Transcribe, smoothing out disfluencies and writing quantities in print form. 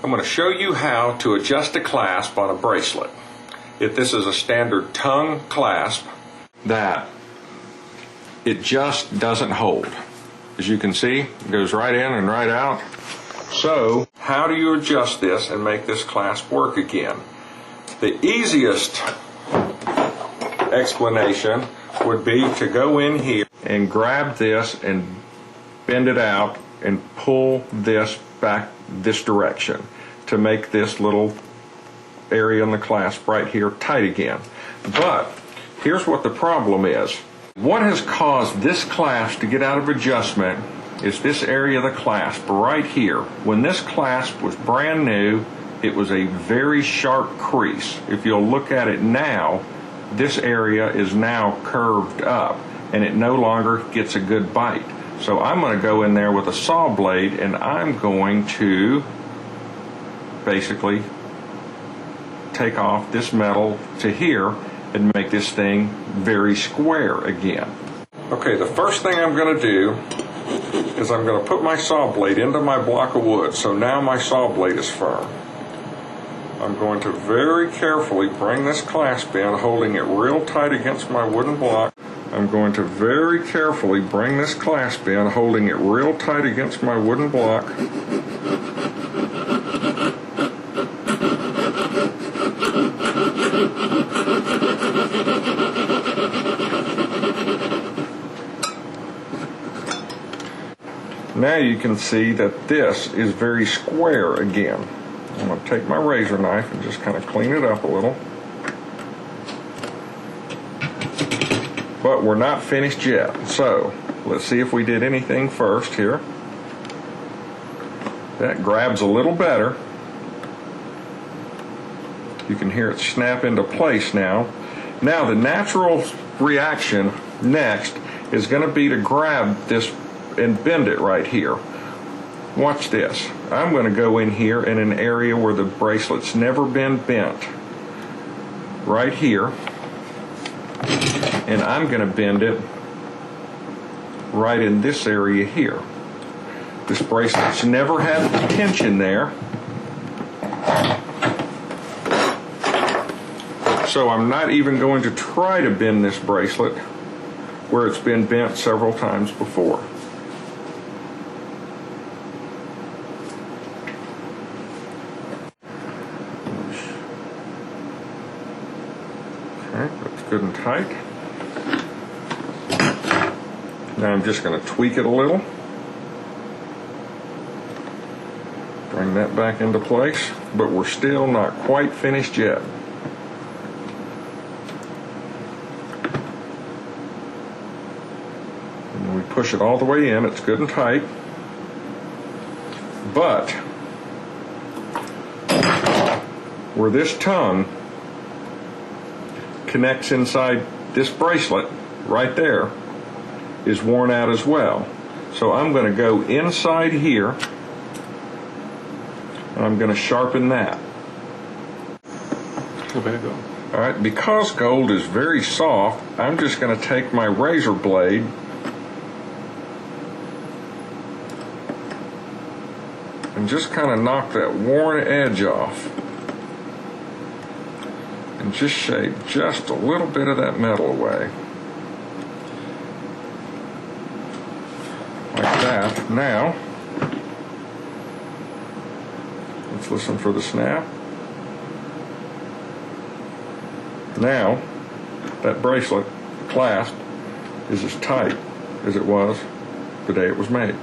I'm going to show you how to adjust a clasp on a bracelet. If this is a standard tongue clasp, that it just doesn't hold. As you can see, it goes right in and right out. So, how do you adjust this and make this clasp work again? The easiest explanation would be to go in here and grab this and bend it out and pull this back this direction to make this little area in the clasp right here tight again. But here's what the problem is. What has caused this clasp to get out of adjustment is this area of the clasp right here. When this clasp was brand new, it was a very sharp crease. If you'll look at it now, this area is now curved up and it no longer gets a good bite. So I'm going to go in there with a saw blade and I'm going to basically take off this metal to here and make this thing very square again. Okay, the first thing I'm going to do is I'm going to put my saw blade into my block of wood, so now my saw blade is firm. I'm going to very carefully bring this clasp in, holding it real tight against my wooden block. I'm going to very carefully bring this clasp in, holding it real tight against my wooden block. Now you can see that this is very square again. I'm going to take my razor knife and just kind of clean it up a little. But we're not finished yet, so let's see if we did anything first here. That grabs a little better. You can hear it snap into place now. Now the natural reaction next is going to be to grab this and bend it right here. Watch this. I'm going to go in here in an area where the bracelet's never been bent. Right here. And I'm going to bend it right in this area here. This bracelet's never had tension there. So I'm not even going to try to bend this bracelet where it's been bent several times before. Okay, that's good and tight. Now I'm just going to tweak it a little. Bring that back into place, but we're still not quite finished yet. And we push it all the way in, it's good and tight. But where this tongue connects inside this bracelet right there is worn out as well. So I'm going to go inside here and I'm going to sharpen that. Alright, because gold is very soft, I'm just going to take my razor blade and just kind of knock that worn edge off. And just shave just a little bit of that metal away. Like that. Now, let's listen for the snap. Now, that bracelet, clasp, is as tight as it was the day it was made.